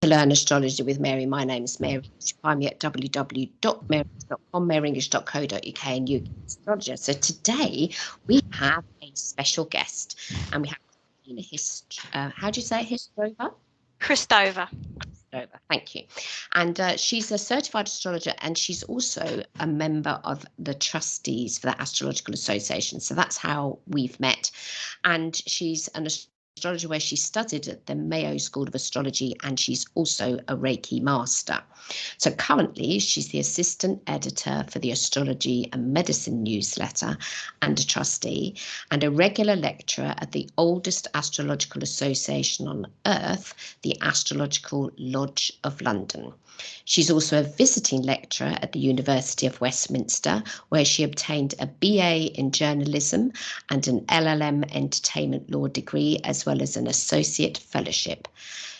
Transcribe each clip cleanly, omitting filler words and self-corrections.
to learn astrology with Mary. My name is Mary. You can find me at www.maryenglish.com, maryenglish.co.uk, and you can astrologer. So today we have a special guest, and we have Kristina how do you say it? Hristova? Hristova. Thank you. And she's a certified astrologer, and she's also a member of the trustees for the Astrological Association. So that's how we've met. And she's an astrologer where she studied at the Mayo School of Astrology, and she's also a Reiki master. So currently she's the assistant editor for the Astrology and Medicine newsletter and a trustee, and a regular lecturer at the oldest astrological association on earth, the Astrological Lodge of London. She's also a visiting lecturer at the University of Westminster, where she obtained a BA in journalism and an LLM entertainment law degree, as well as an associate fellowship.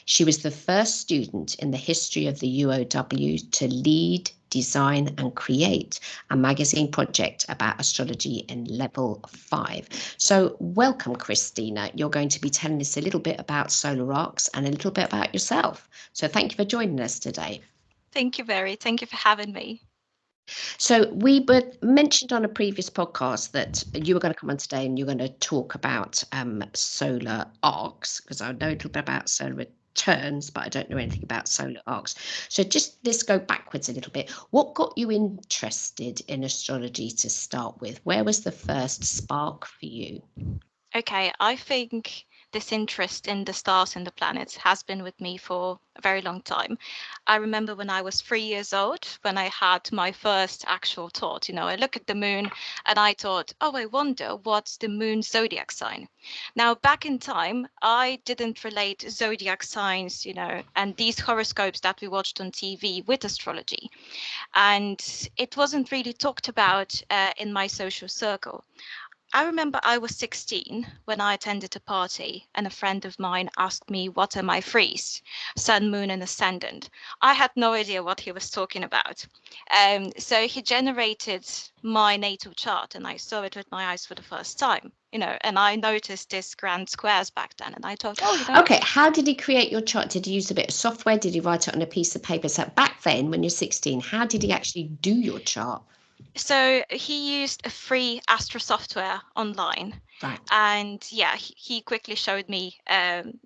She was the first student in the history of the UOW to lead, design and create a magazine project about astrology in level 5. So welcome, Kristina. You're going to be telling us a little bit about solar arcs and a little bit about yourself. So thank you for joining us today. Thank you, Mary. Thank you for having me. So we were mentioned on a previous podcast that you were going to come on today and you're going to talk about solar arcs, because I know a little bit about solar returns, but I don't know anything about solar arcs. So just let's go backwards a little bit. What got you interested in astrology to start with? Where was the first spark for you? Okay, I think this interest in the stars and the planets has been with me for a very long time. I remember when I was 3 years old, when I had my first actual thought, I look at the moon and I thought, oh, I wonder what's the moon zodiac sign. Now, back in time, I didn't relate zodiac signs, and these horoscopes that we watched on TV with astrology. And it wasn't really talked about in my social circle. I remember I was 16 when I attended a party and a friend of mine asked me what are my threes, sun, moon and ascendant. I had no idea what he was talking about. So he generated my natal chart and I saw it with my eyes for the first time, and I noticed this grand squares back then and I thought, Okay, how did he create your chart? Did he use a bit of software? Did he write it on a piece of paper? So back then, when you're 16, how did he actually do your chart? So he used a free Astro software online. Right. And yeah, he quickly showed me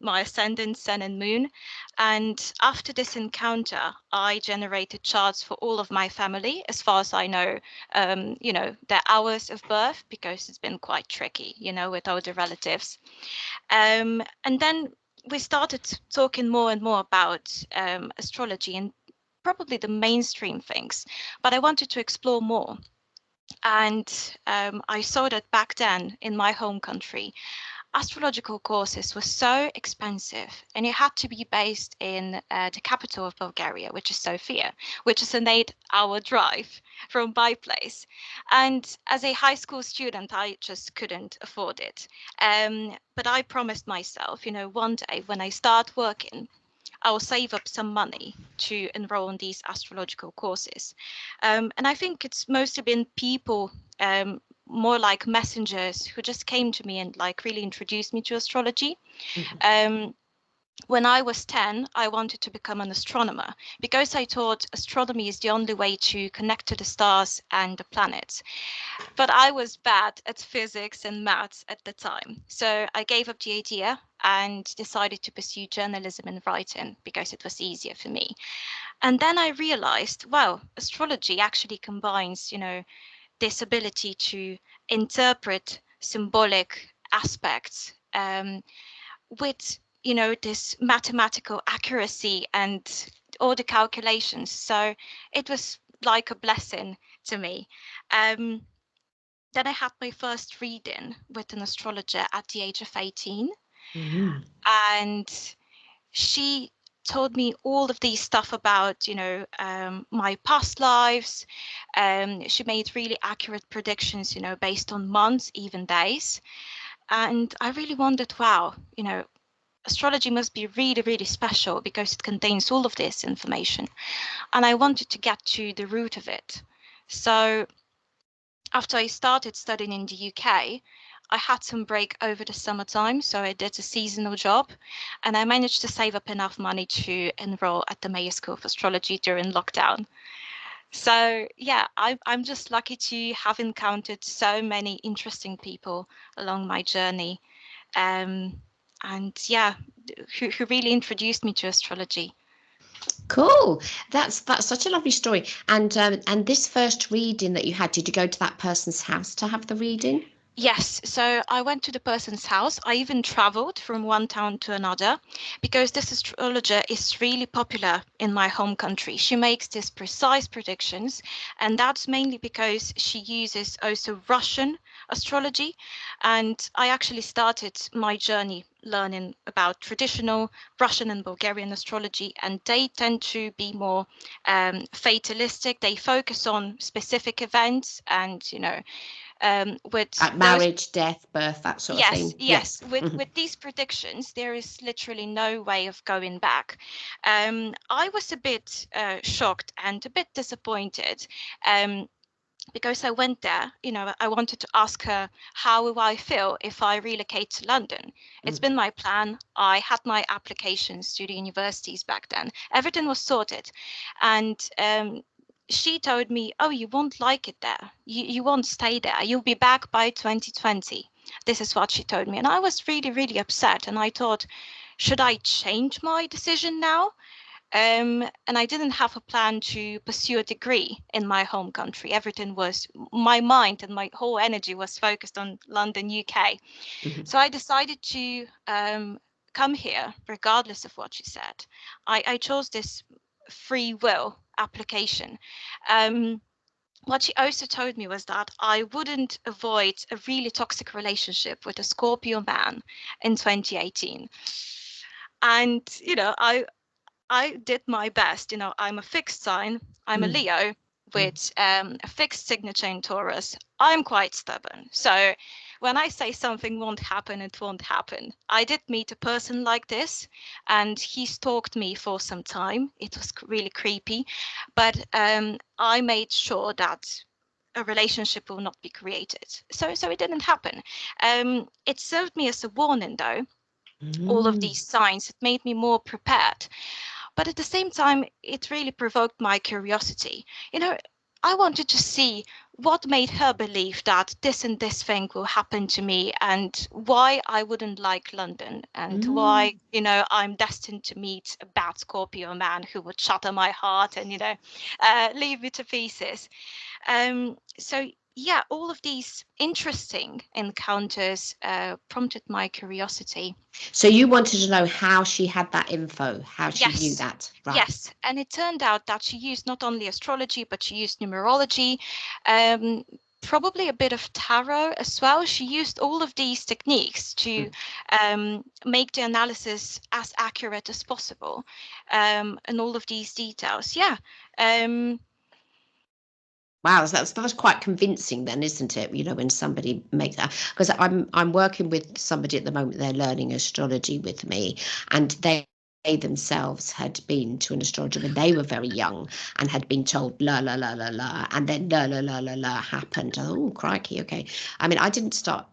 my ascendant, sun and moon. And after this encounter, I generated charts for all of my family, as far as I know, their hours of birth, because it's been quite tricky, with older relatives. And then we started talking more and more about astrology and probably the mainstream things, but I wanted to explore more. And I saw that back then in my home country, astrological courses were so expensive and it had to be based in the capital of Bulgaria, which is Sofia, which is an 8-hour drive from my place. And as a high school student, I just couldn't afford it. But I promised myself, one day when I start working, I will save up some money to enroll in these astrological courses. And I think it's mostly been people, more like messengers, who just came to me and really introduced me to astrology. Mm-hmm. When I was 10, I wanted to become an astronomer because I thought astronomy is the only way to connect to the stars and the planets. But I was bad at physics and maths at the time. So I gave up the idea and decided to pursue journalism and writing because it was easier for me. And then I realized, wow, astrology actually combines, this ability to interpret symbolic aspects with this mathematical accuracy and all the calculations. So it was like a blessing to me. Then I had my first reading with an astrologer at the age of 18. Mm-hmm. And she told me all of these stuff about, my past lives. She made really accurate predictions, based on months, even days. And I really wondered, wow, astrology must be really, really special because it contains all of this information. And I wanted to get to the root of it. So after I started studying in the UK, I had some break over the summertime, so I did a seasonal job, and I managed to save up enough money to enroll at the Mayor School of Astrology during lockdown. So yeah, I'm just lucky to have encountered so many interesting people along my journey, and yeah, who really introduced me to astrology. Cool. That's such a lovely story. And this first reading that you had, did you go to that person's house to have the reading? Yes, so I went to the person's house. I even traveled from one town to another because this astrologer is really popular in my home country. She makes these precise predictions, and that's mainly because she uses also Russian astrology. And I actually started my journey learning about traditional Russian and Bulgarian astrology, and they tend to be more fatalistic. They focus on specific events and, with Like those. marriage, death, birth, that sort of Yes, thing. yes. Yes. With these predictions, there is literally no way of going back. I was a bit shocked and a bit disappointed, um, because I went there. I wanted to ask her, how will I feel if I relocate to London? It's been my plan. I had my applications to the universities back then. Everything was sorted, and she told me, "Oh, you won't like it there. You won't stay there. You'll be back by 2020." This is what she told me, and I was really, really upset. And I thought, should I change my decision now? And I didn't have a plan to pursue a degree in my home country. Everything was, my mind and my whole energy was focused on London, UK. Mhm. So I decided to come here, regardless of what she said. I chose this free will application. Um, what she also told me was that I wouldn't avoid a really toxic relationship with a Scorpio man in 2018. And, I did my best. I'm a fixed sign. I'm a Mm. Leo Mm. with a fixed signature in Taurus. I'm quite stubborn. So when I say something won't happen, it won't happen. I did meet a person like this, and he stalked me for some time. It was really creepy, but I made sure that a relationship will not be created. So it didn't happen. It served me as a warning, though. All of Mm. these signs, it made me more prepared, but at the same time, it really provoked my curiosity. I wanted to see what made her believe that this and this thing will happen to me, and why I wouldn't like London, and why, Mm. I'm destined to meet a bad Scorpio man who would shatter my heart and, leave me to pieces. So yeah, all of these interesting encounters prompted my curiosity. So you wanted to know how she had that info, how she knew Yes, that, right? yes. And it turned out that she used not only astrology, but she used numerology, um, probably a bit of tarot as well. She used all of these techniques to Mm. make the analysis as accurate as possible, and all of these details. Yeah. Um, Wow, so that's quite convincing then, isn't it? When somebody makes that, because I'm working with somebody at the moment, they're learning astrology with me, and they themselves had been to an astrologer when they were very young and had been told la la la la la, and then la la la la la happened. Oh, crikey, okay. I mean, I didn't start.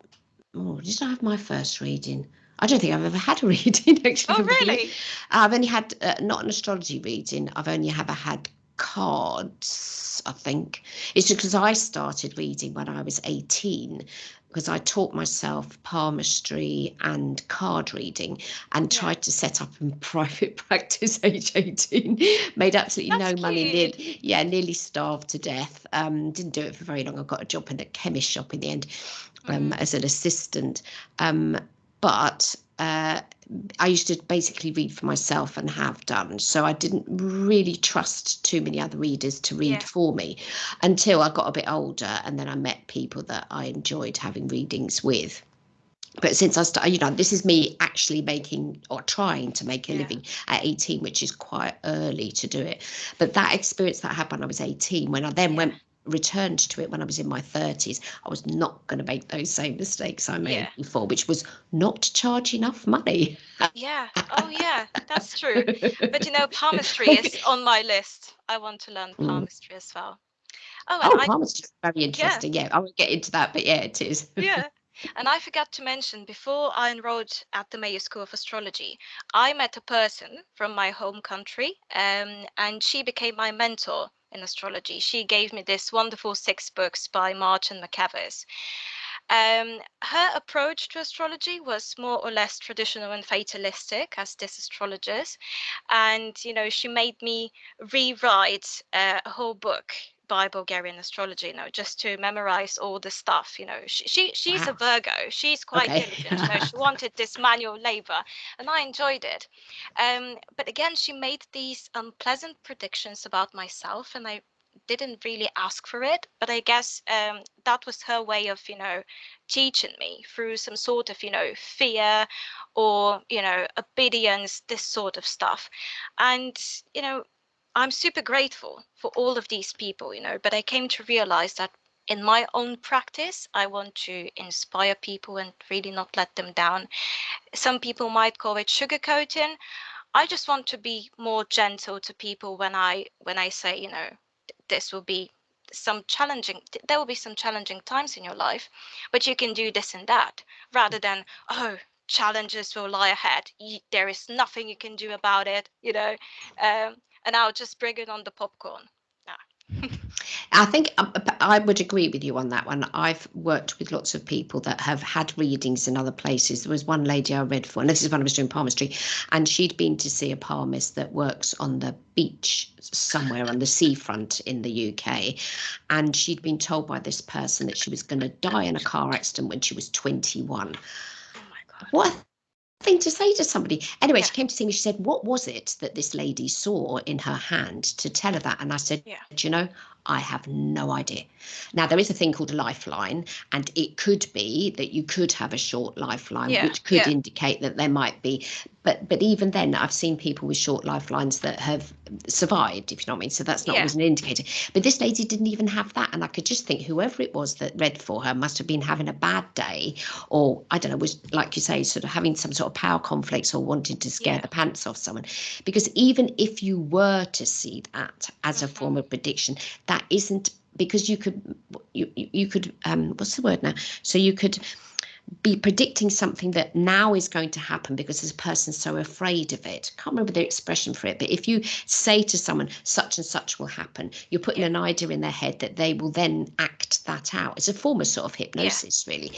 Oh, did I have my first reading? I don't think I've ever had a reading, actually, if oh, I'm completely. really? I've only had not an astrology reading. I've only ever had cards, I think. It's because I started reading when I was 18, because I taught myself palmistry and card reading and Yeah. tried to set up in private practice age 18. Made absolutely That's no money, cute. nearly starved to death. Didn't do it for very long. I got a job in a chemist shop in the end, Hmm. as an assistant. But I used to basically read for myself and have done. So I didn't really trust too many other readers to read Yeah. for me until I got a bit older, and then I met people that I enjoyed having readings with. But since I started, this is me actually making or trying to make a Yeah. living at 18, which is quite early to do it. But that experience that I had when I was 18, when I then Yeah. returned to it when I was in my 30s, I was not going to make those same mistakes I Yeah. made before, which was not charge enough money. Yeah. Oh, yeah. That's true. But palmistry is on my list. I want to learn Mm. palmistry as well. Oh, and Oh, palmistry is very yeah, interesting. Yeah, I won't get into that, but yeah, it is. yeah. And I forgot to mention, before I enrolled at the Mayo School of Astrology, I met a person from my home country, and she became my mentor in astrology. She gave me this wonderful 6 books by March and McCavers. Her approach to astrology was more or less traditional and fatalistic, as this astrologers, and she made me rewrite a whole book by Bulgarian astrology, just to memorize all the stuff. She's a Wow. Virgo. She's quite Okay. diligent. She wanted this manual labor, and I enjoyed it. But again, she made these unpleasant predictions about myself, and I didn't really ask for it. But I guess that was her way of, teaching me through some sort of, fear or, obedience, this sort of stuff. And, I'm super grateful for all of these people, but I came to realize that in my own practice, I want to inspire people and really not let them down. Some people might call it sugarcoating. I just want to be more gentle to people when I say, this will be there will be some challenging times in your life, but you can do this and that, rather than, oh, challenges will lie ahead. There is nothing you can do about it, and I'll just bring it on the popcorn. Yeah. I think I would agree with you on that one. I've worked with lots of people that have had readings in other places. There was one lady I read for, and this is when I was doing palmistry, and she'd been to see a palmist that works on the beach somewhere on the seafront in the UK, and she'd been told by this person that she was going to die in a car accident when she was 21. Oh my God. What thing to say to somebody. Anyway, Yeah. she came to see me. She said, what was it that this lady saw in her hand to tell her that? And I said, Yeah. I have no idea. Now, there is a thing called a lifeline, and it could be that you could have a short lifeline, Yeah. which could Yeah. indicate that there might be. But even then, I've seen people with short lifelines that have survived, if you know what I mean. So that's not Yeah. always an indicator. But this lady didn't even have that. And I could just think whoever it was that read for her must have been having a bad day, or I don't know, was, like you say, sort of having some sort of power conflicts or wanting to scare the pants off someone. Because even if you were to see that as a form of prediction, that isn't, because you could what's the word now? So you could be predicting something that now is going to happen because this person's so afraid of it. Can't remember the expression for it, but if you say to someone such and such will happen, you're putting an idea in their head that they will then act that out. It's a form of sort of hypnosis, really.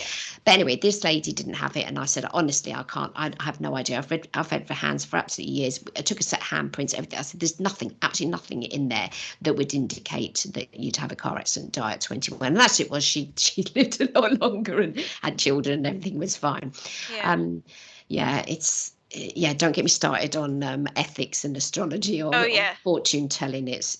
But anyway, this lady didn't have it, and I said, honestly, I can't. I have no idea. I've read for hands for absolutely years. I took a set of handprints, everything. I said, there's nothing, absolutely nothing in there that would indicate that you'd have a car accident, die at 21. And that's it was. She lived a lot longer and had children, and everything was fine. Don't get me started on ethics and astrology or fortune telling. It's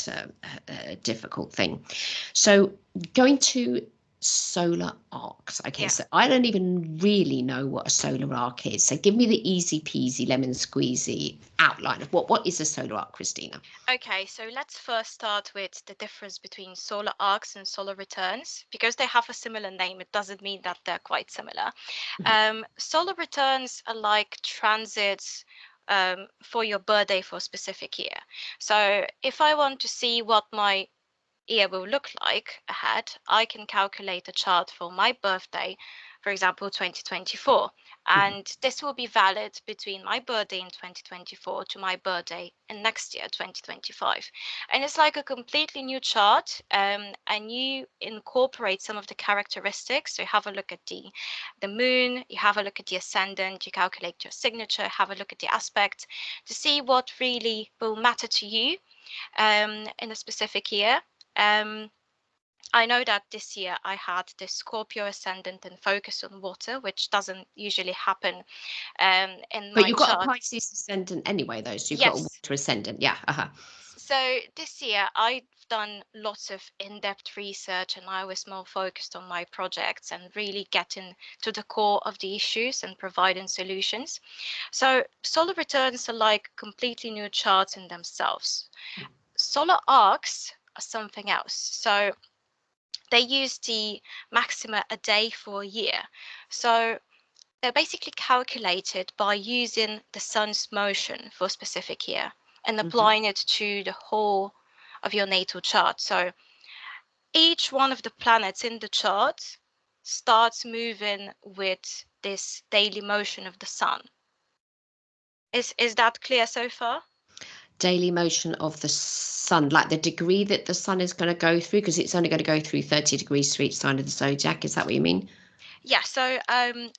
a difficult thing. So going to solar arcs. Okay, so I don't even really know what a solar arc is. So give me the easy peasy lemon squeezy outline of what is a solar arc, Kristina? Okay, so let's first start with the difference between solar arcs and solar returns. Because they have a similar name, it doesn't mean that they're quite similar. Solar returns are like transits for your birthday for a specific year. So if I want to see what my year will look like ahead, I can calculate a chart for my birthday, for example, 2024. And this will be valid between my birthday in 2024 to my birthday in next year, 2025. And it's like a completely new chart, and you incorporate some of the characteristics. So you have a look at the moon, you have a look at the ascendant, you calculate your signature, have a look at the aspect to see what really will matter to you in a specific year. I know that this year I had the Scorpio ascendant and focus on water, which doesn't usually happen in But my you've got chart. a Pisces ascendant anyway, though. So you've got a Yes. water ascendant. Yeah. So this year I've done lots of in-depth research, and I was more focused on my projects and really getting to the core of the issues and providing solutions. So solar returns are like completely new charts in themselves. Solar arcs are something else. So they use the maxima a day for a year. So they're basically calculated by using the sun's motion for a specific year and applying it to the whole of your natal chart. So each one of the planets in the chart starts moving with this daily motion of the sun. Is that clear so far? Daily motion of the sun, like the degree that the sun is going to go through, because it's only going to go through 30 degrees for each sign of the zodiac. Is that what you mean? Yeah, so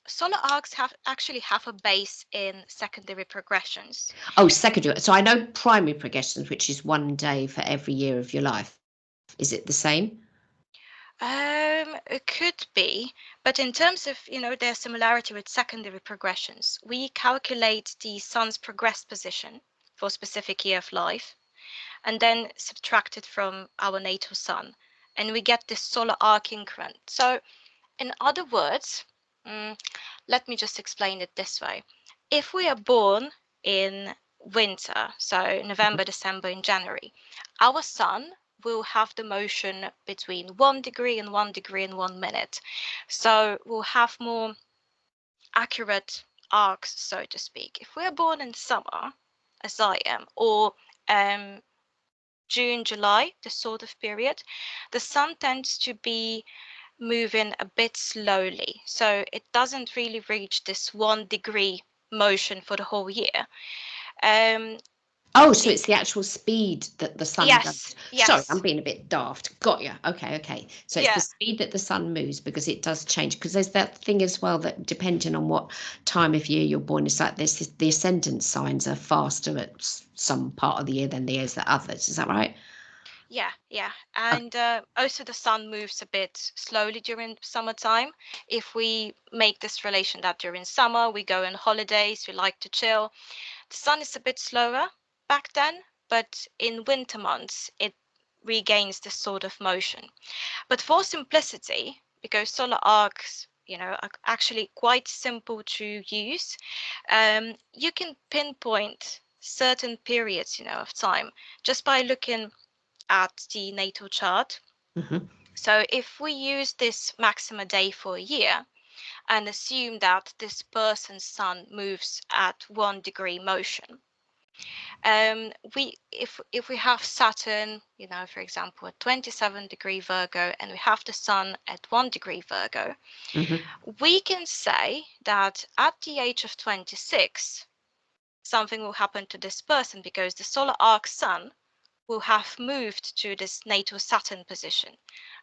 solar arcs actually have a base in secondary progressions. Oh, secondary. So I know primary progressions, which is 1 day for every year of your life. Is it the same? It could be, but in terms of, their similarity with secondary progressions, we calculate the sun's progressed position for a specific year of life and then subtract it from our natal sun, and we get this solar arc increment. So, in other words, let me just explain it this way. If we are born in winter, so November, December, and January, our sun will have the motion between 1 degree and 1 degree and 1 minute. So we'll have more accurate arcs, so to speak. If we're born in summer, as I am, or June, July, this sort of period, the sun tends to be moving a bit slowly. So it doesn't really reach this 1 degree motion for the whole year. Oh, so it's the actual speed that the sun Yes, goes. Sorry, I'm yes. being a bit daft. Got you. Okay. So it's the Yeah, speed that the sun moves, because it does change. Because there's that thing as well that depending on what time of year you're born, it's like this, the ascendant signs are faster at some part of the year than they is at others. Is that right? yeah. Okay. And also the sun moves a bit slowly during summertime. If we make this relation that during summer we go on holidays, we like to chill, the sun is a bit slower back then, but in winter months it regains this sort of motion. But for simplicity, because solar arcs, are actually quite simple to use, you can pinpoint certain periods, of time just by looking at the natal chart. Mhm. So if we use this maxima day for a year and assume that this person's sun moves at 1 degree motion, if we have Saturn, for example, at 27 degree Virgo, and we have the sun at 1 degree Virgo, Mhm. we can say that at the age of 26, something will happen to this person because the solar arc sun will have moved to this natal Saturn position,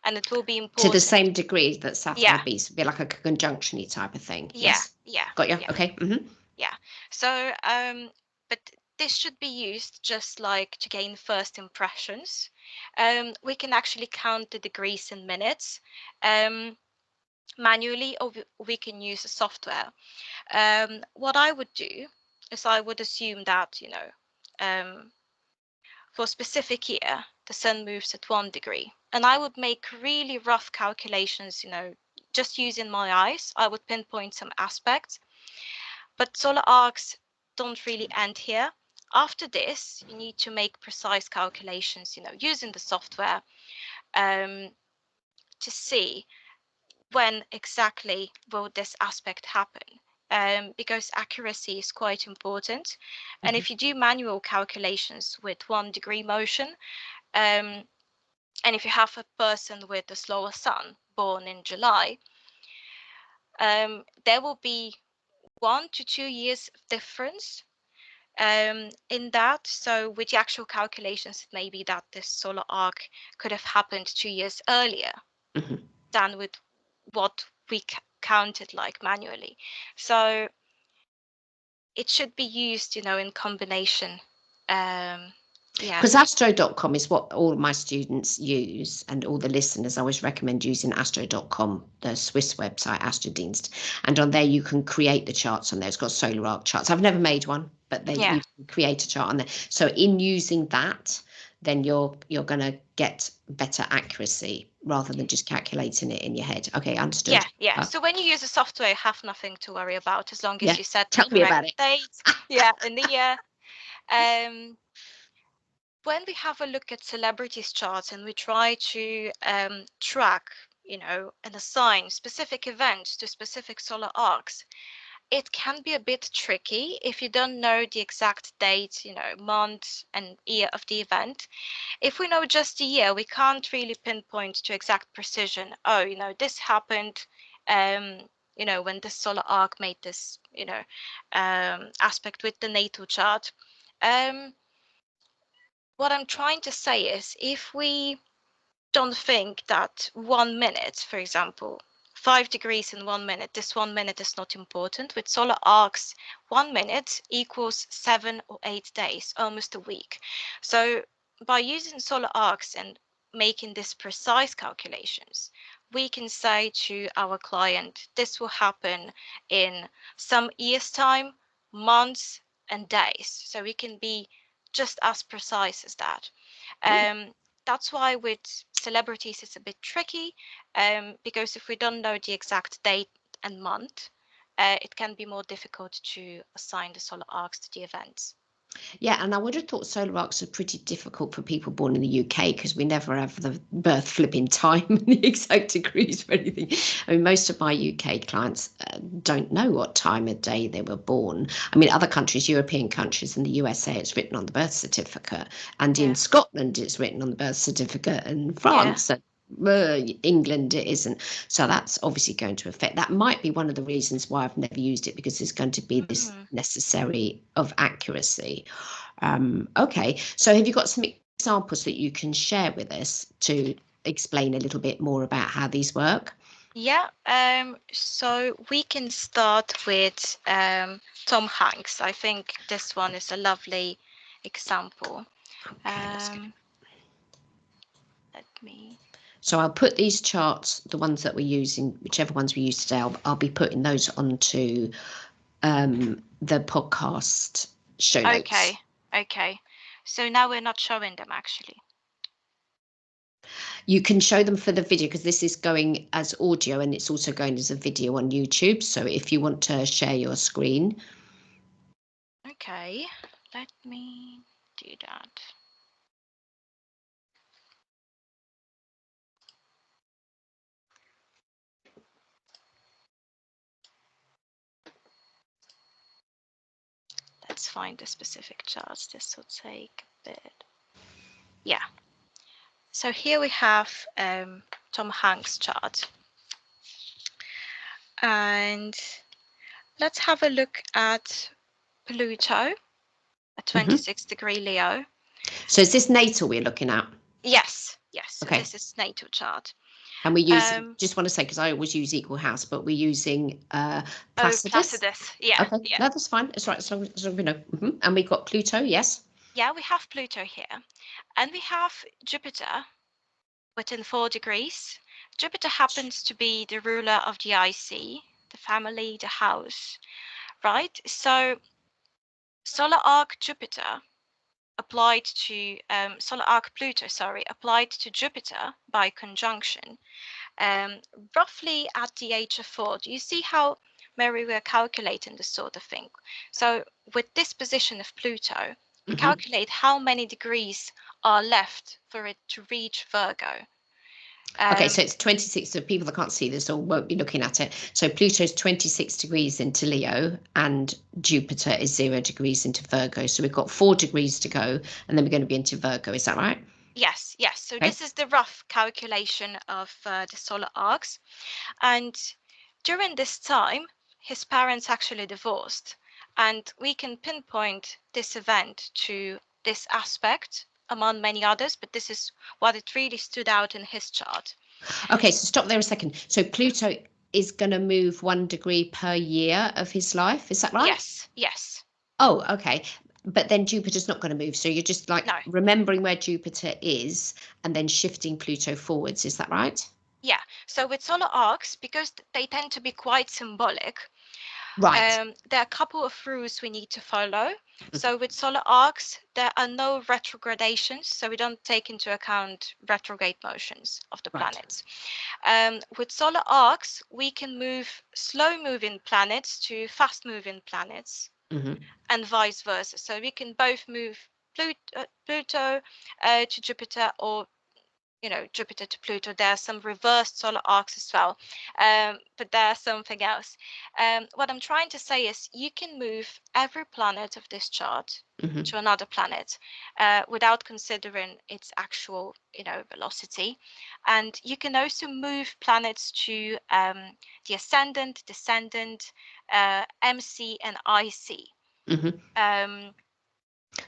and it will be To the important. same degree that Saturn Yeah, would be like a conjunction-y type of thing. yeah, Yes. yeah, Got you. yeah, Okay. yeah. So, but this should be used just like to gain first impressions. We can actually count the degrees in minutes manually, or we can use a software. What I would do is I would assume that, for a specific year, the sun moves at 1 degree. And I would make really rough calculations, just using my eyes. I would pinpoint some aspects. But solar arcs don't really end here. After this, you need to make precise calculations, using the software to see when exactly will this aspect happen. Because accuracy is quite important. And Mhm. if you do manual calculations with 1 degree motion, um, and if you have a person with a slower sun born in July, there will be 1 to 2 years difference in that. So with the actual calculations, it may be that this solar arc could have happened 2 years earlier Mhm. than with what we counted like manually. So it should be used, in combination. Yeah, Because astro.com is what all my students use, and all the listeners. I always recommend using astro.com, the Swiss website, Astrodienst. And on there, you can create the charts on there. It's got solar arc charts. I've never made one, but yeah, you can create a chart on there. So in using that, then you're going to get better accuracy rather than just calculating it in your head. Okay, understood. yeah. So when you use a software, you have nothing to worry about as long as Yeah, you set the tell me correct about it. date. Yeah, in the year. Um, when we have a look at celebrities charts and we try to track, and assign specific events to specific solar arcs, it can be a bit tricky if you don't know the exact date, month and year of the event. If we know just the year, we can't really pinpoint to exact precision. Oh, this happened when the solar arc made this, aspect with the natal chart. What I'm trying to say is, if we don't think that 1 minute, for example, 5 degrees in 1 minute, this 1 minute is not important. With solar arcs, 1 minute equals 7 or 8 days, almost a week. So by using solar arcs and making this precise calculations, we can say to our client, this will happen in some years' time, months, and days. So we can be just as precise as that. That's why with celebrities it's a bit tricky, because if we don't know the exact date and month, it can be more difficult to assign the solar arcs to the events. Yeah, and I would have thought solar arcs are pretty difficult for people born in the UK because we never have the birth flipping time and the exact degrees for anything. I mean, most of my UK clients don't know what time of day they were born. I mean, other countries, European countries, in the USA, it's written on the birth certificate, and in Scotland, it's written on the birth certificate, and France and England it isn't. So that's obviously going to affect. That might be one of the reasons why I've never used it, because there's going to be this necessary of accuracy. Okay, so have you got some examples that you can share with us to explain a little bit more about how these work? Yeah, so we can start with Tom Hanks. I think this one is a lovely example. Okay, let me. So I'll put these charts, the ones that we're using, whichever ones we use today, I'll be putting those onto the podcast show notes. Okay. So now we're not showing them actually. You can show them for the video because this is going as audio and it's also going as a video on YouTube. So if you want to share your screen. Okay, let me do that. Let's find the specific charts. This will take a bit. Yeah. So here we have Tom Hanks' chart. And let's have a look at Pluto at 26 degree Leo. So is this natal we're looking at? Yes. Okay. So this is natal chart. And we're using, just want to say, because I always use equal house, but we're using Placidus. Yeah. Okay, yeah. No, that's fine. It's right. So we know. And we've got Pluto, yes. Yeah, we have Pluto here. And we have Jupiter within 4 degrees. Jupiter happens to be the ruler of the IC, the family, the house, right? So solar arc Jupiter applied to solar arc Pluto, applied to Jupiter by conjunction, roughly at the age of 4. Do you see how, Mary, we're calculating this sort of thing? So with this position of Pluto, we calculate how many degrees are left for it to reach Virgo. Okay, so it's 26. So people that can't see this or won't be looking at it. So Pluto's 26 degrees into Leo and Jupiter is 0 degrees into Virgo. So we've got 4 degrees to go and then we're going to be into Virgo. Is that right? Yes. So this is the rough calculation of the solar arcs. And during this time, his parents actually divorced. And we can pinpoint this event to this aspect among many others, but this is what it really stood out in his chart. Okay, so stop there a second. So Pluto is going to move 1 degree per year of his life. Is that right? Yes. Oh, okay. But then Jupiter's not going to move. So you're just remembering where Jupiter is and then shifting Pluto forwards. Is that right? Yeah. So with solar arcs, because they tend to be quite symbolic, right. There are a couple of rules we need to follow. So with solar arcs, there are no retrogradations. So we don't take into account retrograde motions of the planets. With solar arcs, we can move slow-moving planets to fast-moving planets, and vice versa. So we can both move Pluto to Jupiter, or Jupiter to Pluto. There are some reversed solar arcs as well, but there's something else. What I'm trying to say is you can move every planet of this chart Mhm. to another planet without considering its actual, velocity. And you can also move planets to the ascendant, descendant, MC, and IC. Mhm. Um,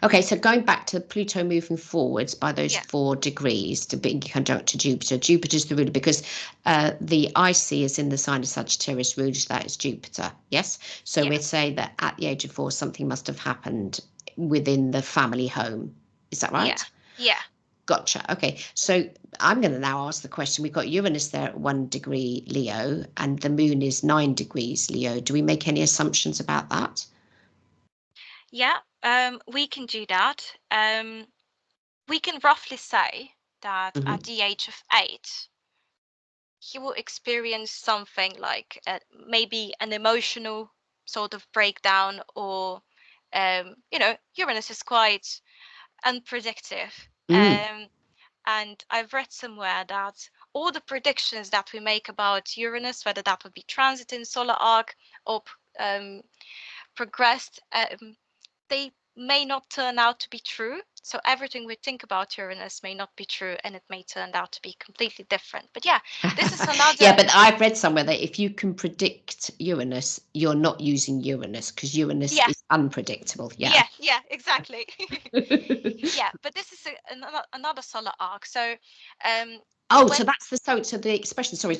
Okay, so going back to Pluto moving forwards by those yeah, 4 degrees to be conjunct to Jupiter. Jupiter's the ruler because the IC is in the sign of Sagittarius, ruler that is Jupiter. Yes, so yeah, we'd say that at the age of 4, something must have happened within the family home. Is that yeah, right? yeah, Gotcha. Okay, so I'm going to now ask the question. We've got Uranus there at 1 degree Leo, and the Moon is 9 degrees Leo. Do we make any assumptions about that? yeah. We can do that. We can roughly say that Mm-hmm. at the age of 8, he will experience something like maybe an emotional sort of breakdown, or Uranus is quite unpredictable. Mm. And I've read somewhere that all the predictions that we make about Uranus, whether that would be transit in solar arc or progressed, they may not turn out to be true. So everything we think about Uranus may not be true, and it may turn out to be completely different. But yeah, this is Yeah, another. but I've read somewhere that if you can predict Uranus, you're not using Uranus because Uranus Yeah, is unpredictable. Yeah. yeah, exactly. Yeah, but this is another solar arc. So Oh, so when that's so the expression. Sorry,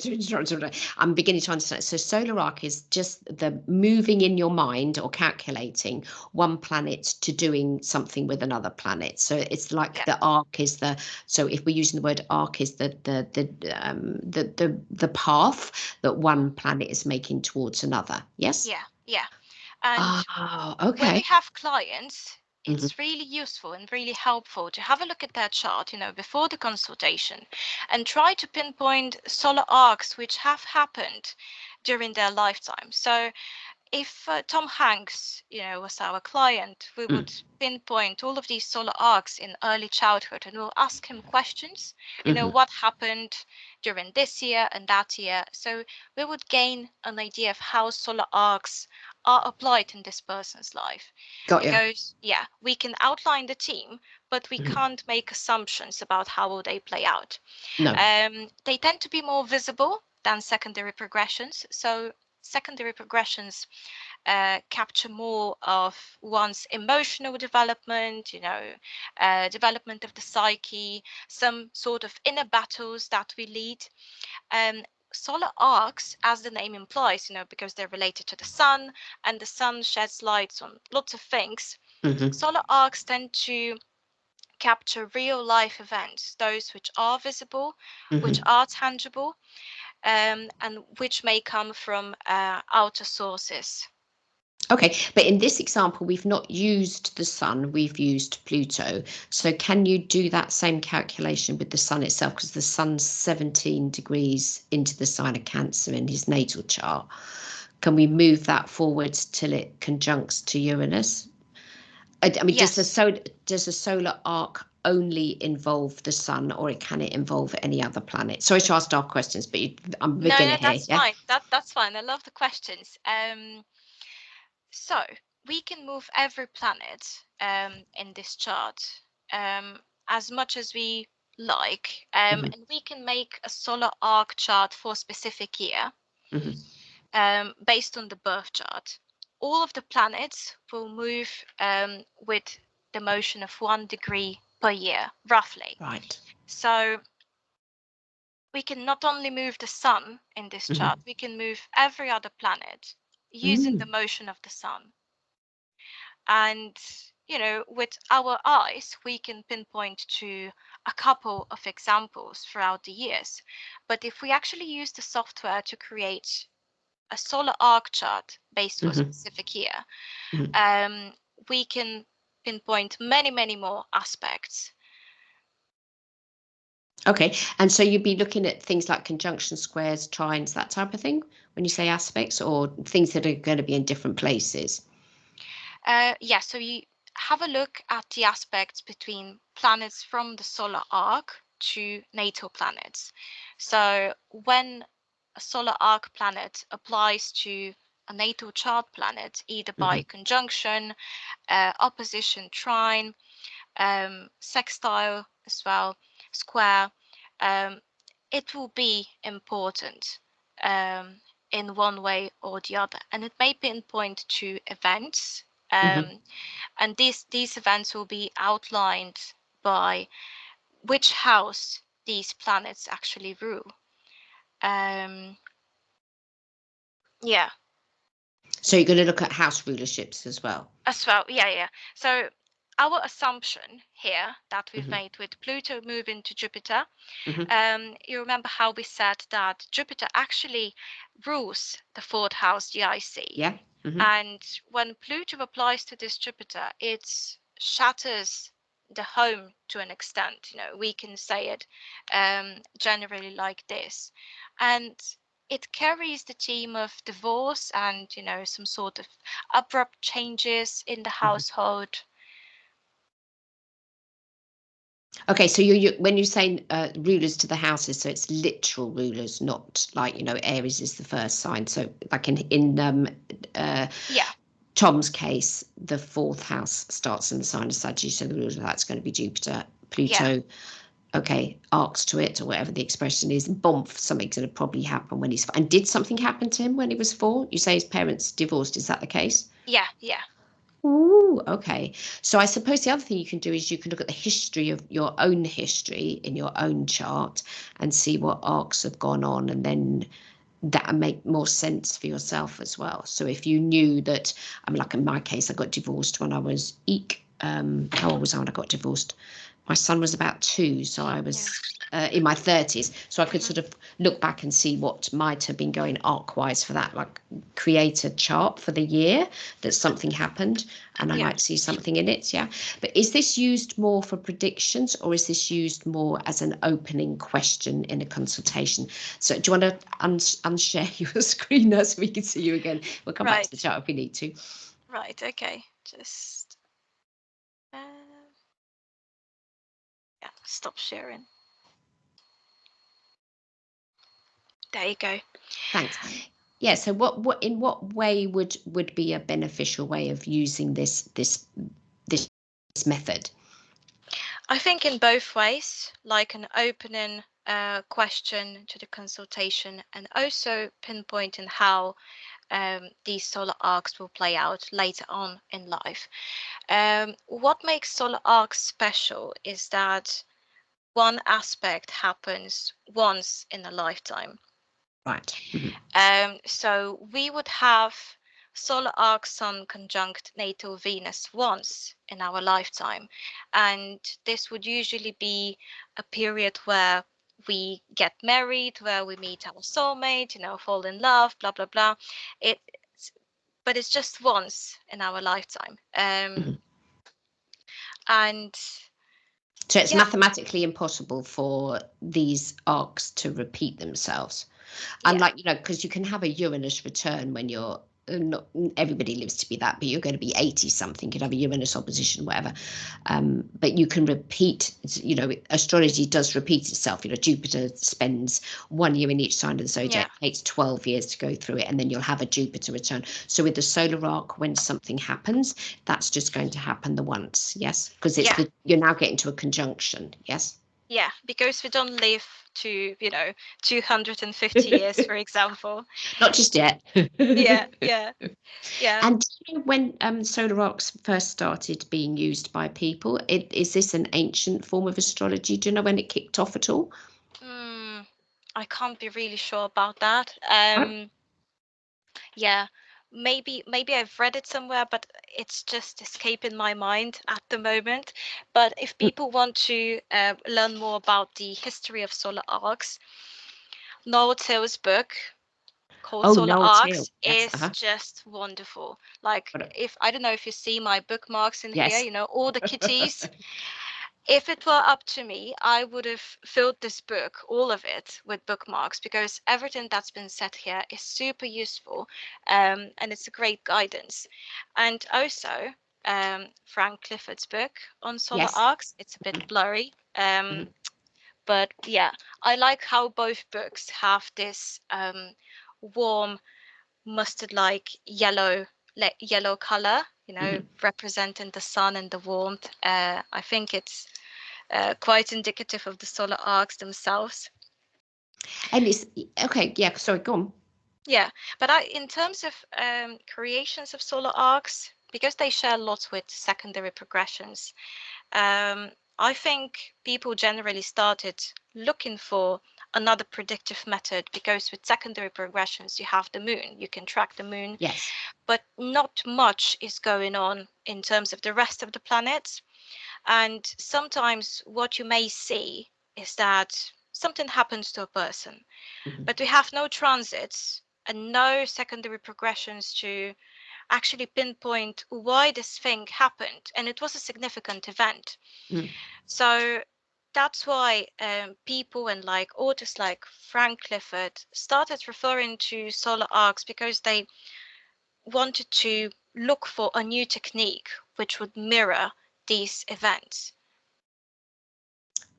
I'm beginning to understand. So solar arc is just the moving in your mind or calculating one planet to doing something with another planet. So it's like yeah, the arc is the. So if we're using the word arc, is the path that one planet is making towards another. Yes. yeah. And Oh, when we okay. have clients, Mhm. it's really useful and really helpful to have a look at their chart, before the consultation, and try to pinpoint solar arcs which have happened during their lifetime. So if Tom Hanks, was our client, we Mm. would pinpoint all of these solar arcs in early childhood, and we'll ask him questions, Mhm. what happened during this year and that year. So we would gain an idea of how solar arcs are applied in this person's life. Got you. Because, yeah, we can outline the team, but we Mhm. can't make assumptions about how will they play out. No. They tend to be more visible than secondary progressions. So secondary progressions capture more of one's emotional development, development of the psyche, some sort of inner battles that we lead. Um, Solar arcs, as the name implies, because they're related to the sun, and the sun sheds lights on lots of things. Mhm. Solar arcs tend to capture real life events, those which are visible, which Mhm. are tangible, and which may come from outer sources. Okay, but in this example, we've not used the sun, we've used Pluto. So can you do that same calculation with the sun itself? Because the sun's 17 degrees into the sign of Cancer in his natal chart. Can we move that forwards till it conjuncts to Uranus? I mean, Yes. does the solar arc only involve the sun, or can it involve any other planet? Sorry to ask dark questions, but I'm a No, beginner no, here. that's Yeah. fine. That's fine. I love the questions. So we can move every planet in this chart as much as we like, Hmm. and we can make a solar arc chart for a specific year Hmm. based on the birth chart. All of the planets will move with the motion of 1 degree per year, roughly. Right. So we can not only move the sun in this chart, Hmm. we can move every other planet using the Mm. motion of the sun. And, with our eyes, we can pinpoint to a couple of examples throughout the years. But if we actually use the software to create a solar arc chart based for a Hmm. specific year, Hmm. we can pinpoint many, many more aspects. Okay, and so you'd be looking at things like conjunction squares, trines, that type of thing when you say aspects, or things that are going to be in different places. Yeah, so you have a look at the aspects between planets from the solar arc to natal planets. So when a solar arc planet applies to a natal chart planet, either by Mm-hmm. conjunction, opposition, trine, sextile as well, square, it will be important in one way or the other. And it may pinpoint to events. Mm-hmm. And these events will be outlined by which house these planets actually rule. Yeah. So you're going to look at house rulerships as well. As well, yeah. So our assumption here that we've Mm-hmm. made with Pluto moving to Jupiter, Mm-hmm. you remember how we said that Jupiter actually rules the fourth house, the IC. Yeah. Mm-hmm. And when Pluto applies to this Jupiter, it shatters the home to an extent. We can say it generally like this. And it carries the theme of divorce and, some sort of abrupt changes in the household. Okay, so you when you say rulers to the houses, so it's literal rulers, not like Aries is the first sign. So like in Yeah. Tom's case, the fourth house starts in the sign of Sagittarius, so the ruler of that's going to be Jupiter, Pluto. Yeah. Okay, arcs to it or whatever the expression is. Bump, something's going to probably happen when he's. And did something happen to him when he was 4? You say his parents divorced. Is that the case? Yeah. Ooh, okay. So I suppose the other thing you can do is you can look at the history of your own history in your own chart and see what arcs have gone on, and then that make more sense for yourself as well. So if you knew that, I mean, like in my case, I got divorced when I was how old was I when I got divorced? My son was about 2, so I was in my 30s. So I could sort of look back and see what might have been going arc-wise for that, like create a chart for the year that something happened, and I might see something in it. Yeah. But is this used more for predictions, or is this used more as an opening question in a consultation? So do you want to unshare your screen now so we can see you again? We'll come back to the chart if we need to. Right, okay. Just stop sharing. There you go. Thanks. Yeah, so what in what way would be a beneficial way of using this method? I think in both ways, like an opening question to the consultation, and also pinpointing how these solar arcs will play out later on in life. What makes solar arcs special is that one aspect happens once in a lifetime. Right. So we would have solar arc Sun conjunct natal Venus once in our lifetime, and this would usually be a period where we get married, where we meet our soulmate, fall in love, blah blah blah. But it's just once in our lifetime, and so it's mathematically impossible for these arcs to repeat themselves. Unlike, because you can have a Uranus return when you're not everybody lives to be that, but you're going to be 80 something, you could have a Uranus opposition, whatever. But you can repeat, astrology does repeat itself. Jupiter spends 1 year in each sign of the zodiac, takes 12 years to go through it, and then you'll have a Jupiter return. So with the solar arc, when something happens, that's just going to happen the once, yes? Because you're now getting to a conjunction, yes? Yeah, because we don't live to 250 years, for example. Not just yet. Yeah. And when solar arcs first started being used by people, is this an ancient form of astrology? Do you know when it kicked off at all? I can't be really sure about that. Yeah, maybe I've read it somewhere, but it's just escaping my mind at the moment. But if people want to learn more about the history of solar arcs, Noel Till's book called Solar Noel Till. Arcs Yes. is just wonderful. Like, if I don't know if you see my bookmarks in here, all the kitties. If it were up to me, I would have filled this book, all of it, with bookmarks, because everything that's been said here is super useful, and it's a great guidance. And also, Frank Clifford's book on solar arcs, it's a bit blurry, but yeah, I like how both books have this warm mustard-like yellow color, representing the sun and the warmth. I think it's quite indicative of the solar arcs themselves. And it's okay. Yeah. Sorry. Go on. Yeah, but in terms of creations of solar arcs, because they share lots with secondary progressions, I think people generally started looking for another predictive method, because with secondary progressions, you have the moon, you can track the moon. Yes. But not much is going on in terms of the rest of the planets. And sometimes what you may see is that something happens to a person, but we have no transits and no secondary progressions to actually pinpoint why this thing happened. And it was a significant event. So that's why people and authors like Frank Clifford started referring to solar arcs, because they wanted to look for a new technique which would mirror these events.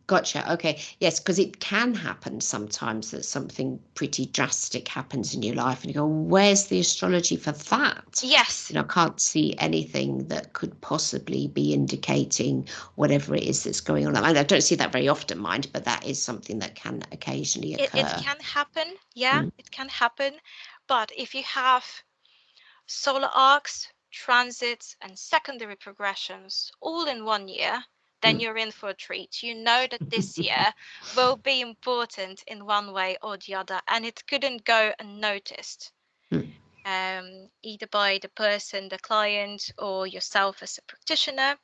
Gotcha. Okay. Yes, because it can happen sometimes that something pretty drastic happens in your life and you go, where's the astrology for that? Yes. I can't see anything that could possibly be indicating whatever it is that's going on. I don't see that very often, mind, but that is something that can occasionally occur. It can happen. Yeah, it can happen. But if you have solar arcs, transits, and secondary progressions all in one year, then you're in for a treat. You know that this year will be important in one way or the other, and it couldn't go unnoticed, either by the person, the client, or yourself as a practitioner.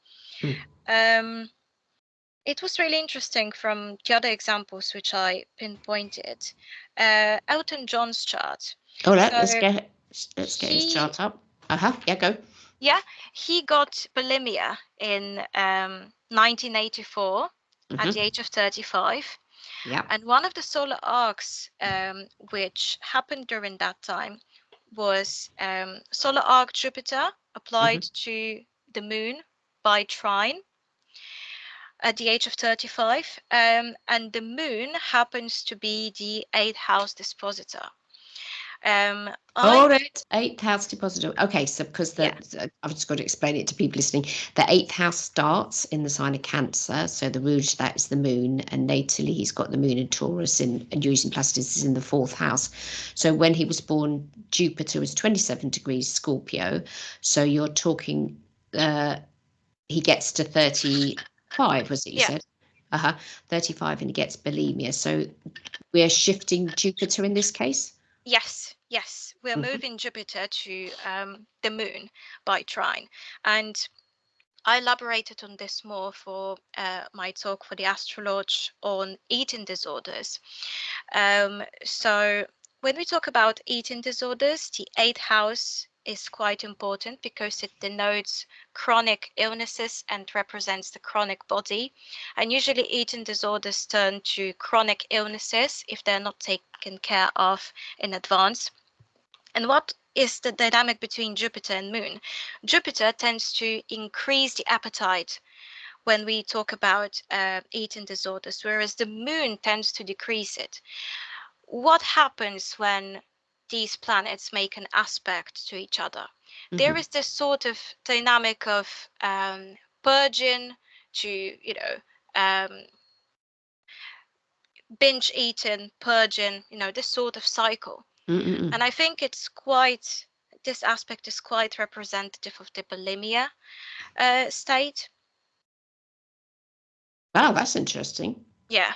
It was really interesting from the other examples which I pinpointed. Elton John's chart. Oh, let's get his chart up. Yeah, go. Yeah, he got bulimia in 1984 at the age of 35. Yeah. And one of the solar arcs which happened during that time was solar arc Jupiter applied to the moon by trine at the age of 35. And the moon happens to be the 8th house dispositor. Hold it. 8th house depositor. Okay, so because I've just got to explain it to people listening. The 8th house starts in the sign of Cancer, so the Rouge, that is the moon, and natally he's got the moon in Taurus, and using Placidus is in the 4th house. So when he was born, Jupiter was 27 degrees Scorpio. So you're talking, he gets to 35, was it you said? 35, and he gets bulimia. So we're shifting Jupiter in this case? Yes, we're moving Jupiter to the moon by trine. And I elaborated on this more for my talk for the Astrological on eating disorders. So when we talk about eating disorders, the 8th house is quite important because it denotes chronic illnesses and represents the chronic body. And usually eating disorders turn to chronic illnesses if they're not taken care of in advance. And what is the dynamic between Jupiter and Moon? Jupiter tends to increase the appetite when we talk about eating disorders, whereas the Moon tends to decrease it. What happens when these planets make an aspect to each other? There is this sort of dynamic of purging to, binge eating, purging, this sort of cycle. And I think this aspect is quite representative of the bulimia state. Oh, that's interesting. Yeah.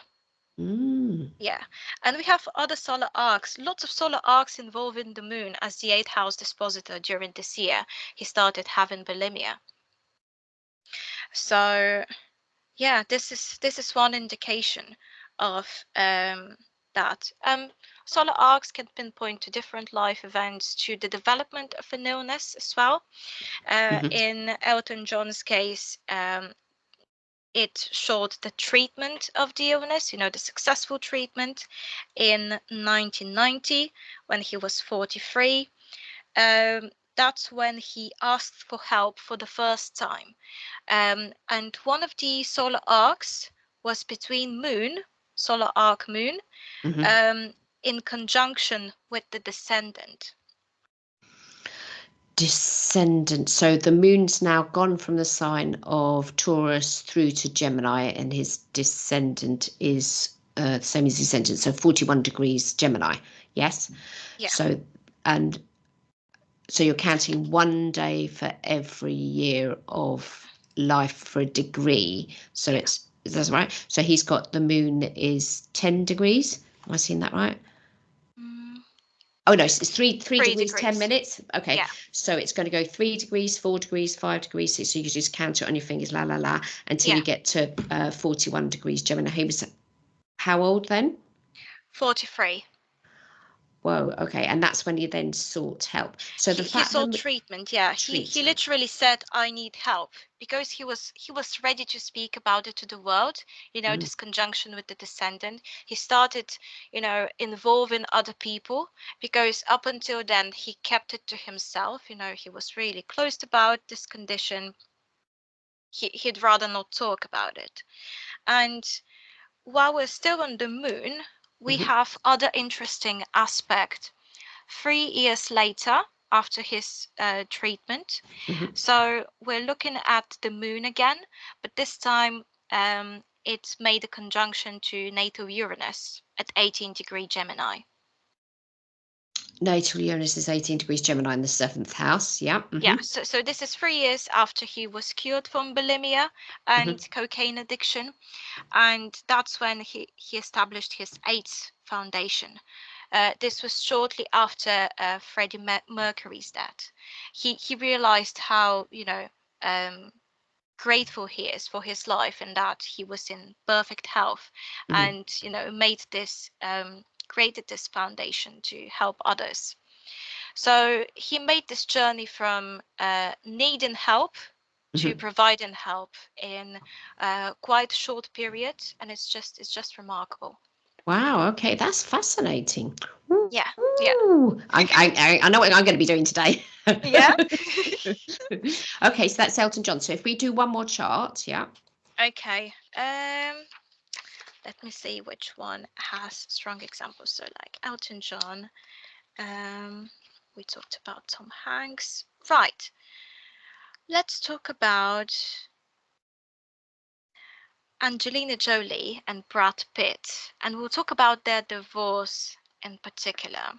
Yeah. And we have other solar arcs, lots of solar arcs involving the moon as the 8th house dispositor during this year. He started having bulimia. So yeah, this is one indication of that. Solar arcs can pinpoint to different life events, to the development of an illness as well. In Elton John's case, it showed the treatment of the illness, the successful treatment in 1990 when he was 43. That's when he asked for help for the first time. And one of the solar arcs was between Moon, solar arc Moon, in conjunction with the descendant. descendant. So the moon's now gone from the sign of Taurus through to Gemini, and his descendant is the same as his ascendant, so 41 degrees Gemini. Yes. Yeah. And so you're counting 1 day for every year of life for a degree. So that's right. So he's got, the moon is 10 degrees. Am I seeing that right? Oh no, it's three degrees, 10 minutes. Okay, yeah. So it's going to go 3 degrees, 4 degrees, 5 degrees, 6. So you just count it on your fingers, la la la, until you get to 41 degrees Gemini. He was how old then? 43. Whoa, okay, and that's when you then sought help. So the He fact sought that treatment. Yeah, he literally said, "I need help," because he was ready to speak about it to the world. This conjunction with the descendant. He started, involving other people, because up until then he kept it to himself. He was really closed about this condition. He'd rather not talk about it. And while we're still on the moon, we have other interesting aspect. 3 years later, after his treatment, so we're looking at the moon again, but this time it made a conjunction to natal Uranus at 18 degree Gemini. Natal Uranus is 18 degrees Gemini in the 7th house. Yeah. Yeah, so this is 3 years after he was cured from bulimia and cocaine addiction. And that's when he established his 8th foundation. This was shortly after Freddie Mercury's death. He realized how grateful he is for his life and that he was in perfect health, and made this created this foundation to help others. So he made this journey from needing help to providing help in quite a short period, and it's just remarkable. Wow. Okay, that's fascinating. Yeah. I know what I'm going to be doing today. Yeah. Okay, so that's Elton John. So if we do one more chart, yeah. Okay. Let me see which one has strong examples. So like Elton John. We talked about Tom Hanks. Right. Let's talk about Angelina Jolie and Brad Pitt, and we'll talk about their divorce in particular.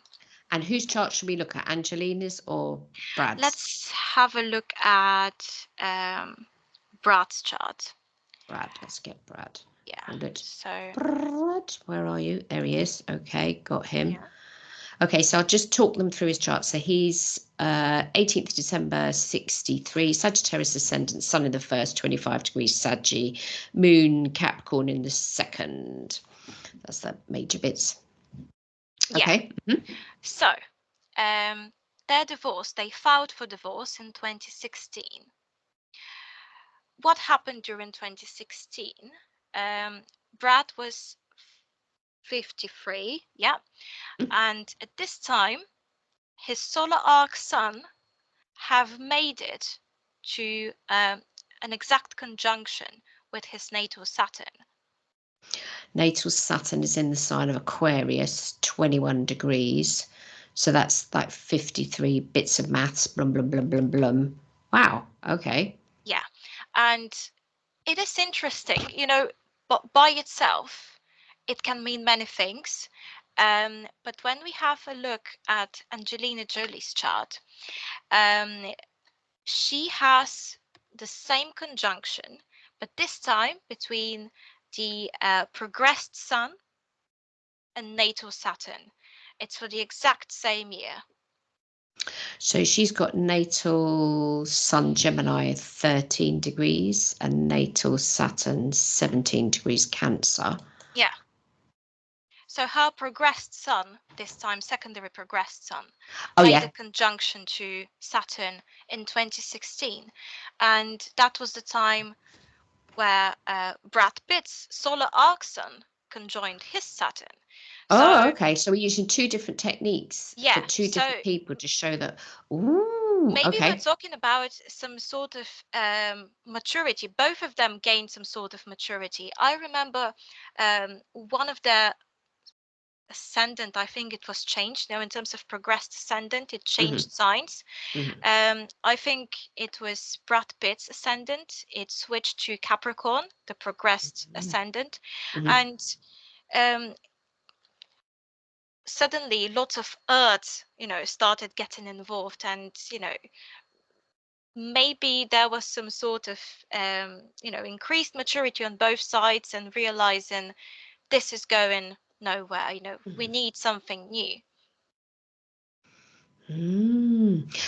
And whose chart should we look at, Angelina's or Brad's? Let's have a look at Brad's chart. Brad, let's get Brad. Yeah. So Brad, where are you? There he is. Okay, got him. Yeah. Okay, so I'll just talk them through his chart. So he's 18th December 63, Sagittarius ascendant, Sun in the first, 25 degrees Saggy, Moon Capricorn in the second. That's the major bits. Okay. Yeah. So their divorce, they filed for divorce in 2016. What happened during 2016? Brad was 53, yeah, and at this time his solar arc sun have made it to an exact conjunction with his natal Saturn. Natal Saturn is in the sign of Aquarius, 21 degrees. So that's like 53 bits of maths, blum, blum, blum, blum, blum. Wow. Okay. Yeah. And it is interesting, but by itself, it can mean many things. But when we have a look at Angelina Jolie's chart, she has the same conjunction, but this time between the progressed Sun and natal Saturn. It's for the exact same year. So she's got natal Sun Gemini 13 degrees and natal Saturn 17 degrees Cancer. Yeah. So her progressed Sun, this time secondary progressed Sun, made a conjunction to Saturn in 2016. And that was the time where Brad Pitt's solar arc Sun conjoined his Saturn. So, okay. So we're using two different techniques for two so different people to show that. Ooh, maybe okay. we're talking about some sort of maturity. Both of them gained some sort of maturity. I remember one of their ascendant, I think it was changed. In terms of progressed ascendant, it changed Mm-hmm. signs. Mm-hmm. I think it was Brad Pitt's ascendant. It switched to Capricorn, the progressed ascendant, Mm-hmm. and um, suddenly lots of Earth, started getting involved, and maybe there was some sort of increased maturity on both sides and realizing this is going nowhere. We need something new.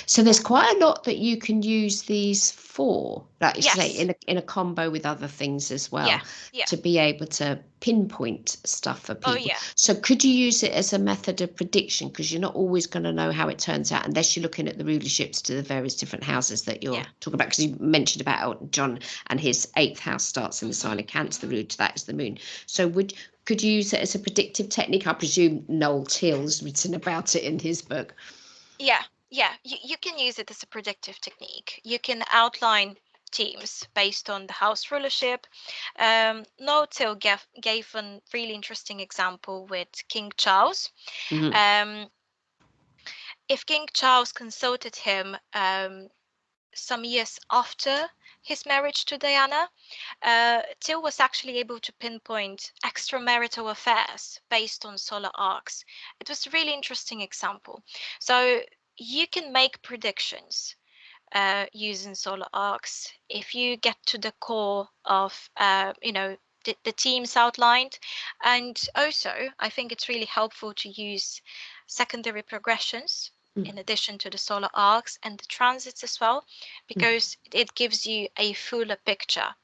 So there's quite a lot that you can use these for, like you say, Yes. in a combo with other things as Yeah. well, Yeah. to be able to pinpoint stuff for Oh people. yeah. So could you use it as a method of prediction? Because you're not always going to know how it turns out unless you're looking at the rulerships to the various different houses that you're Yeah. talking about. Because you mentioned about Elton John and his 8th house starts in the sign Mhm, of Cancer. The mhm. ruler to that is the moon. So could you use it as a predictive technique? I presume Noel Teal's written about it in his book. Yeah. Yeah. You can use it as a predictive technique. You can outline teams based on the house rulership. No-Till gave a really interesting example with King Charles. Mm-hmm. Um, if King Charles consulted him some years after his marriage to Diana, Till was actually able to pinpoint extramarital affairs based on solar arcs. It was a really interesting example. So you can make predictions using solar arcs if you get to the core of the themes outlined. And also I think it's really helpful to use secondary progressions in addition to the solar arcs and the transits as well, because it gives you a fuller picture.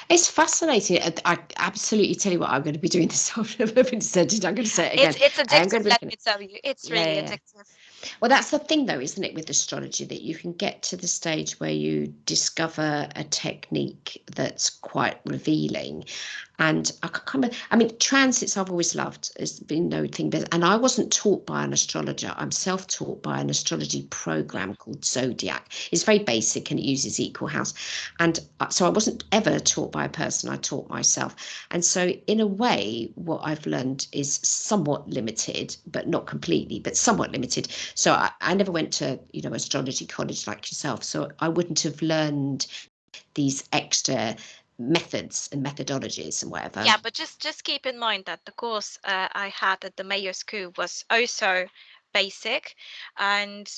It's fascinating. I absolutely tell you what, I'm going to be doing this afternoon. I'm going to say it again. It's I am going addictive, to be let looking me at. tell you. It's Yeah, really yeah, yeah. addictive. Well, that's the thing, though, isn't it, with astrology, that you can get to the stage where you discover a technique that's quite revealing. And I mean, transits I've always loved. It's been no thing, and I wasn't taught by an astrologer. I'm self-taught by an astrology program called Zodiac. It's very basic and it uses equal house. And so I wasn't ever taught by a person. I taught myself. And so in a way, what I've learned is somewhat limited, but not completely, but somewhat limited. So I never went to, astrology college like yourself. So I wouldn't have learned these extra methods and methodologies and whatever. Yeah, but just keep in mind that the course I had at the Mayo School was also basic, and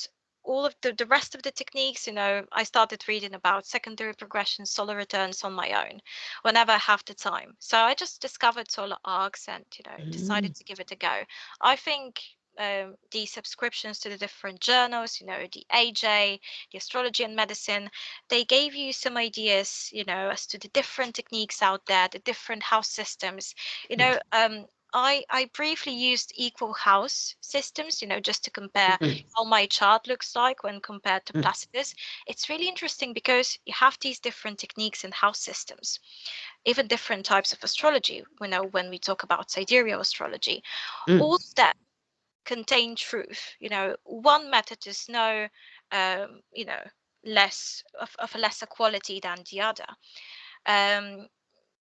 all of the rest of the techniques, I started reading about secondary progression, solar returns on my own whenever I have the time. So I just discovered solar arcs and, decided to give it a go. I think the subscriptions to the different journals, the AJ, the Astrology and Medicine, they gave you some ideas, as to the different techniques out there, the different house systems. I briefly used equal house systems, just to compare how my chart looks like when compared to Placidus. It's really interesting because you have these different techniques and house systems, even different types of astrology. When we talk about sidereal astrology, all of that contain truth. One method is um, you know, less of a lesser quality than the other. Um,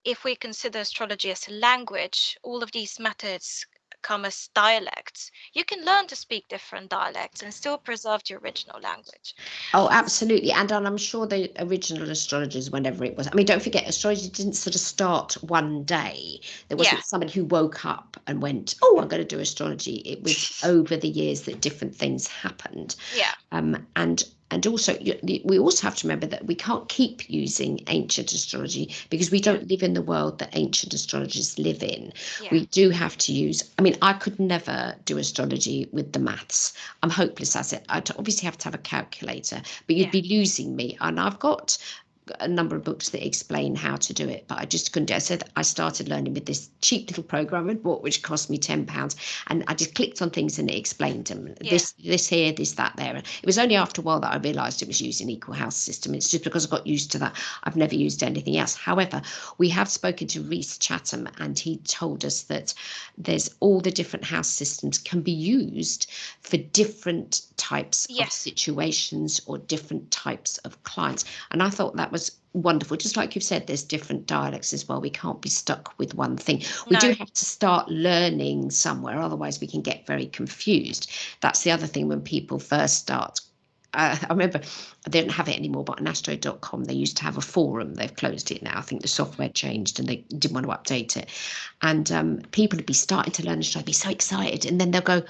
if we consider astrology as a language, all of these methods come as dialects. You can learn to speak different dialects and still preserve the original language. Oh, absolutely. And I'm sure the original astrologers, whenever it was, I mean, don't forget, astrology didn't sort of start one day. There Yeah, wasn't somebody who woke up and went, oh, I'm going to do astrology. It was over the years that different things happened. yeah, And also, we also have to remember that we can't keep using ancient astrology because we yeah, don't live in the world that ancient astrologers live in. yeah, We do have to use, I mean, I could never do astrology with the maths. I'm hopeless at it. I'd obviously have to have a calculator, but you'd yeah, be losing me. And I've got a number of books that explain how to do it, but I just couldn't do it. I said I started learning with this cheap little program I'd bought, which cost me £10, and I just clicked on things and it explained them. yeah, This here, this, that, there. And it was only after a while that I realised it was using equal house system. It's just because I got used to that. I've never used anything else. However, we have spoken to Rhys Chatham, and he told us that there's all the different house systems can be used for different types of yes, situations or different types of clients. And I thought that was wonderful. Just like you've said, there's different dialects as well. We can't be stuck with one thing. We No. do have to start learning somewhere, otherwise we can get very confused. That's the other thing when people first start. I remember they don't have it anymore, but on Astro.com they used to have a forum. They've closed it now. I think the software changed and they didn't want to update it. And people would be starting to learn astrology, be so excited, and then they'll go,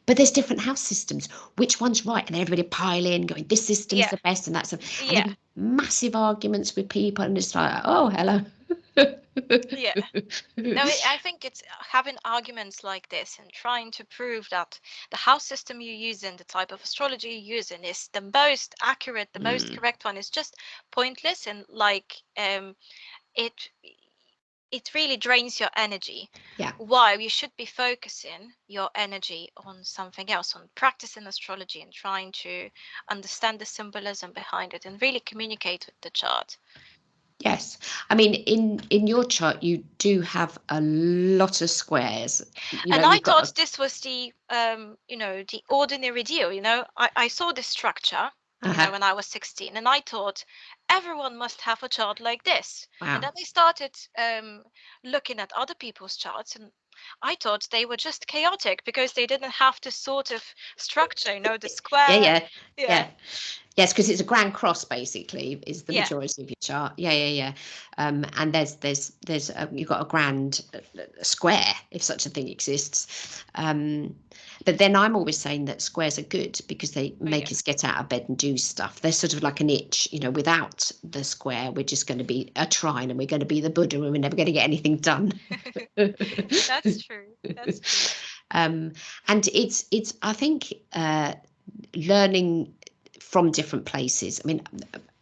but there's different house systems. Which one's right? And everybody pile in, going, this system's the best, and that's. And then massive arguments with people, and it's like, oh, hello. Yeah. No, I think it's having arguments like this and trying to prove that the house system you're using, the type of astrology you're using, is the most accurate, the most correct one, is just pointless. And like it really drains your energy. Yeah. While you should be focusing your energy on something else, on practicing astrology and trying to understand the symbolism behind it and really communicate with the chart. Yes, I mean, in your chart you do have a lot of squares. And I thought this was the the ordinary deal. I saw this structure when I was 16, and I thought everyone must have a chart like this. Wow. And then I started looking at other people's charts, and I thought they were just chaotic because they didn't have this sort of structure, the square. Yeah. Yes, because it's a grand cross basically is the majority of your chart. Yeah. And there's you've got a grand square, if such a thing exists. But then I'm always saying that squares are good because they make us get out of bed and do stuff. They're sort of like an itch, without the square, we're just going to be a trine and we're going to be the Buddha and we're never going to get anything done. That's true. And it's I think learning from different places. I mean,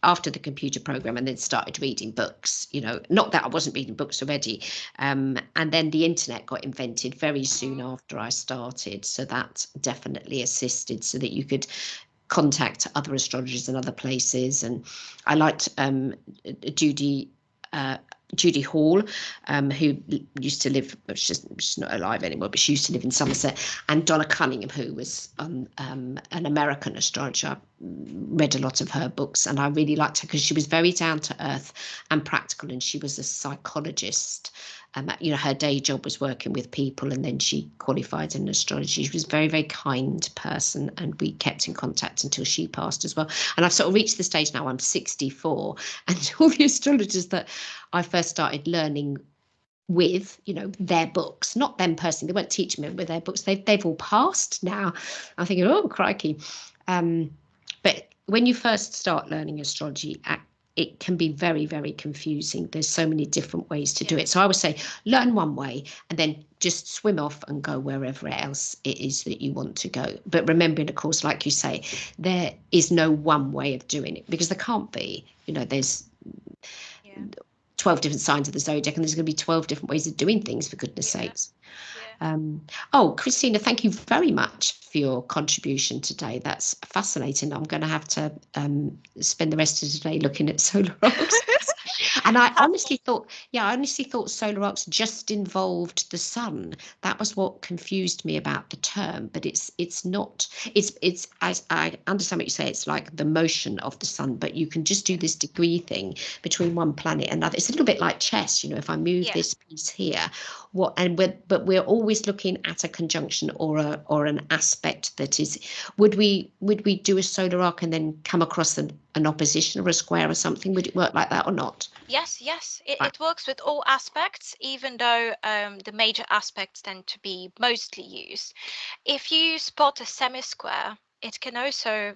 after the computer program and then started reading books, not that I wasn't reading books already. And then the internet got invented very soon after I started. So that definitely assisted so that you could contact other astrologers in other places. And I liked Judy Hall, who used to live, she's not alive anymore, but she used to live in Somerset, and Donna Cunningham, who was an American astrologer. I read a lot of her books, and I really liked her because she was very down to earth and practical, and she was a psychologist. Her day job was working with people, and then she qualified in astrology. She was a very, very kind person, and we kept in contact until she passed as well. And I've sort of reached the stage now, I'm 64, and all the astrologers that I first started learning with, their books, not them personally, they weren't teaching me with their books, they've all passed now. I'm thinking, oh, crikey. But when you first start learning astrology, it can be very, very confusing. There's so many different ways to do it. So I would say learn one way and then just swim off and go wherever else it is that you want to go. But remembering, of course, like you say, there is no one way of doing it because there can't be. There's 12 different signs of the zodiac, and there's going to be 12 different ways of doing things, for goodness sakes. Kristina, thank you very much for your contribution today. That's fascinating. I'm going to have to spend the rest of the day looking at solar arcs. And I honestly thought solar arcs just involved the sun. That was what confused me about the term, but it's not. It's as I understand what you say, it's like the motion of the sun, but you can just do this degree thing between one planet and another. It's a little bit like chess, if I move this piece here, but we're always looking at a conjunction or an aspect that is. Would we do a solar arc and then come across an opposition or a square or something? Would it work like that or not? Yes. It works with all aspects, even though the major aspects tend to be mostly used. If you spot a semi-square, it can also,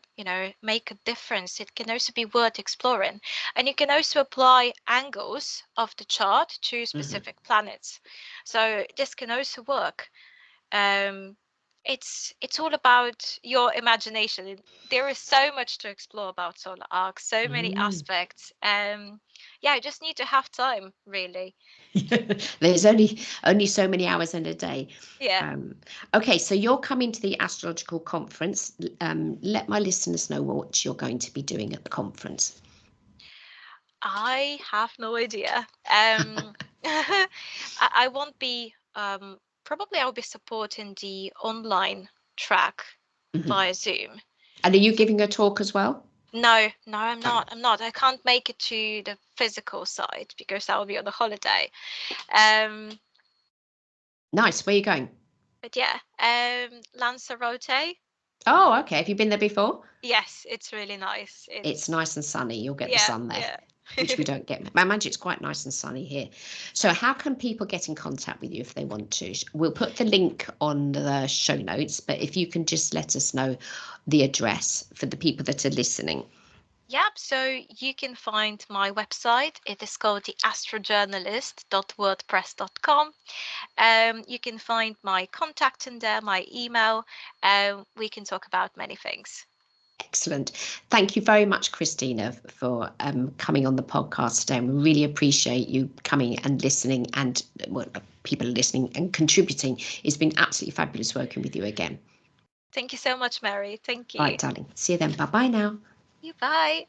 make a difference. It can also be worth exploring. And you can also apply angles of the chart to specific planets. So this can also work. It's all about your imagination. There is so much to explore about solar arcs, so many aspects. You just need to have time, really. There's only so many hours in a day. Okay, so you're coming to the Astrological conference. Let my listeners know what you're going to be doing at the conference. I have no idea. I won't be. Probably I'll be supporting the online track via Zoom. And are you giving a talk as well? No, I'm not. I can't make it to the physical side because I'll be on a holiday. Nice. Where are you going? But yeah, Lanzarote. Oh, okay. Have you been there before? Yes, it's really nice. It's nice and sunny. You'll get the Yeah, sun there, yeah. which we don't get. I imagine it's quite nice and sunny here. So how can people get in contact with you if they want to? We'll put the link on the show notes, but if you can just let us know the address for the people that are listening. Yep, so you can find my website. It is called the Astrojournalist.wordpress.com. You can find my contact in there, my email. We can talk about many things. Excellent. Thank you very much, Kristina, for coming on the podcast today. We really appreciate you coming and listening, and people listening and contributing. It's been absolutely fabulous working with you again. Thank you so much, Mary. Thank All you. right, darling. See you then. Bye-bye now. Bye.